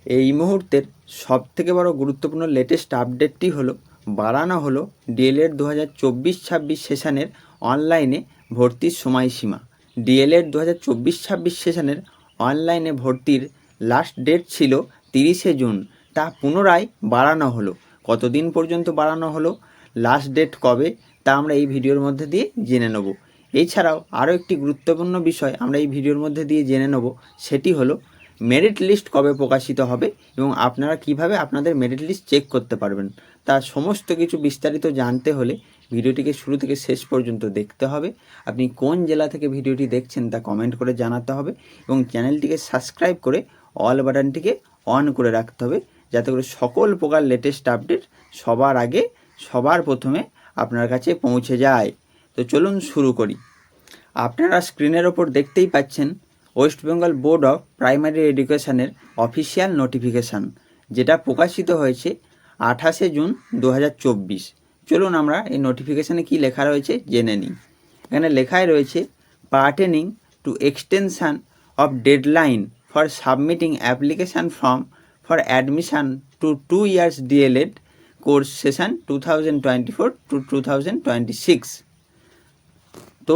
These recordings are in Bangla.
এই মুহূর্তের সবথেকে বড় গুরুত্বপূর্ণ লেটেস্ট আপডেটটি হলো বাড়ানো হলো ডিএলএড 2024-26 সেশনের অনলাইনে ভর্তির সময়সীমা। ডিএলএড 2024-26 সেশনের অনলাইনে ভর্তির লাস্ট ডেট ছিল 30শে জুন, তা পুনরায় বাড়ানো হলো। কতদিন পর্যন্ত বাড়ানো হলো, লাস্ট ডেট কবে, তা আমরা এই ভিডিওর মধ্যে দিয়ে জেনে নেব। এছাড়াও আরও একটি গুরুত্বপূর্ণ বিষয় আমরা এই ভিডিওর মধ্যে দিয়ে জেনে নেব, সেটি হলো মেরিট লিস্ট কবে প্রকাশিত হবে এবং আপনারা কিভাবে আপনাদের মেরিট লিস্ট চেক করতে পারবেন। তার সমস্ত কিছু বিস্তারিত জানতে হলে ভিডিওটিকে শুরু থেকে শেষ পর্যন্ত দেখতে হবে। আপনি কোন জেলা থেকে ভিডিওটি দেখছেন তা কমেন্ট করে জানাতে হবে এবং চ্যানেলটিকে সাবস্ক্রাইব করে অল বাটনটিকে অন করে রাখতে হবে, যাতে করে সকল প্রকার লেটেস্ট আপডেট সবার আগে সবার প্রথমে আপনার কাছে পৌঁছে যায়। তো চলুন শুরু করি। আপনারা স্ক্রিনের ওপর দেখতেই পাচ্ছেন West Bengal board of primary এডুকেশনের অফিসিয়াল নোটিফিকেশান, যেটা প্রকাশিত হয়েছে 28শে জুন 2024। চলুন আমরা এই নোটিফিকেশানে কি লেখা রয়েছে জেনে নিই। এখানে লেখায় রয়েছে pertaining to extension of deadline for submitting application form for admission to 2 years DElEd course session 2024-2026। তো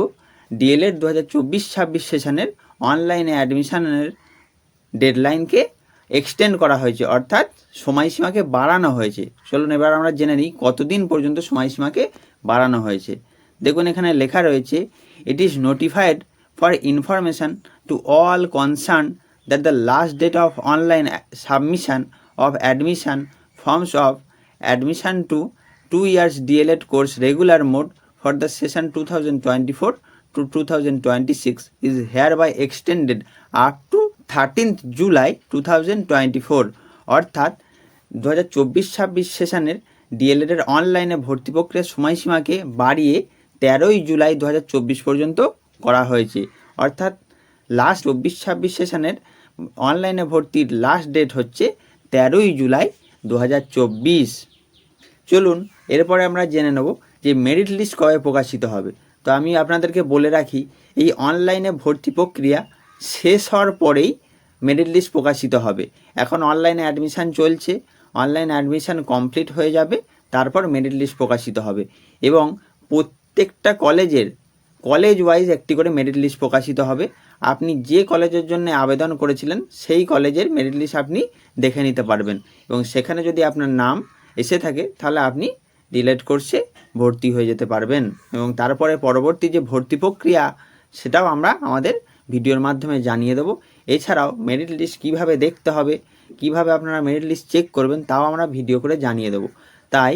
ডিএলএড 2024-26 সেশনের অনলাইনে অ্যাডমিশনের ডেডলাইনকে এক্সটেন্ড করা হয়েছে, অর্থাৎ সময়সীমাকে বাড়ানো হয়েছে। চলুন এবার আমরা জেনে নিই কতদিন পর্যন্ত সময়সীমাকে বাড়ানো হয়েছে। দেখুন এখানে লেখা রয়েছে, it is notified for information to all concern that the last date of online submission of admission forms of admission to 2 years DElEd course regular mode for the session 2024-2026 is hereby extended up to 13th July 2024। অর্থাৎ 2024-26 সেশনের ডিএলএডের অনলাইনে ভর্তি প্রক্রিয়ার সময়সীমাকে বাড়িয়ে 13ই জুলাই 2024 পর্যন্ত করা হয়েছে। অর্থাৎ লাস্ট 24-26 সেশনের অনলাইনে ভর্তির লাস্ট ডেট হচ্ছে 13ই জুলাই 2024। চলুন এরপরে আমরা জেনে নেব যে মেরিট লিস্ট কবে প্রকাশিত হবে। তো আমি আপনাদেরকে বলে রাখি, এই অনলাইনে ভর্তি প্রক্রিয়া শেষ হওয়ার পরেই মেরিট লিস্ট প্রকাশিত হবে। এখন অনলাইনে অ্যাডমিশান চলছে, অনলাইন অ্যাডমিশান কমপ্লিট হয়ে যাবে, তারপর মেরিট লিস্ট প্রকাশিত হবে এবং প্রত্যেকটা কলেজ ওয়াইজ একটি করে মেরিট লিস্ট প্রকাশিত হবে। আপনি যে কলেজের জন্য আবেদন করেছিলেন সেই কলেজের মেরিট লিস্ট আপনি দেখে নিতে পারবেন এবং সেখানে যদি আপনার নাম এসে থাকে তাহলে আপনি ডিএলএড কোর্সে ভর্তি হয়ে যেতে পারবেন এবং তারপরে পরবর্তী যে ভর্তি প্রক্রিয়া সেটাও আমরা আমাদের ভিডিওর মাধ্যমে জানিয়ে দেবো। এছাড়াও মেরিট লিস্ট কীভাবে দেখতে হবে, কিভাবে আপনারা মেরিট লিস্ট চেক করবেন, তাও আমরা ভিডিও করে জানিয়ে দেবো। তাই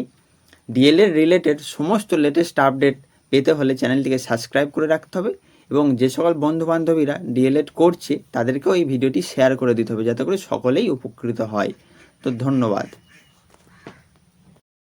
ডিএলএড রিলেটেড সমস্ত লেটেস্ট আপডেট পেতে হলে চ্যানেলটিকে সাবস্ক্রাইব করে রাখতে হবে এবং যে সকল বন্ধুবান্ধবীরা ডিএলএড করছে তাদেরকেও এই ভিডিওটি শেয়ার করে দিতে হবে, যাতে করে সকলেই উপকৃত হয়। তো ধন্যবাদ।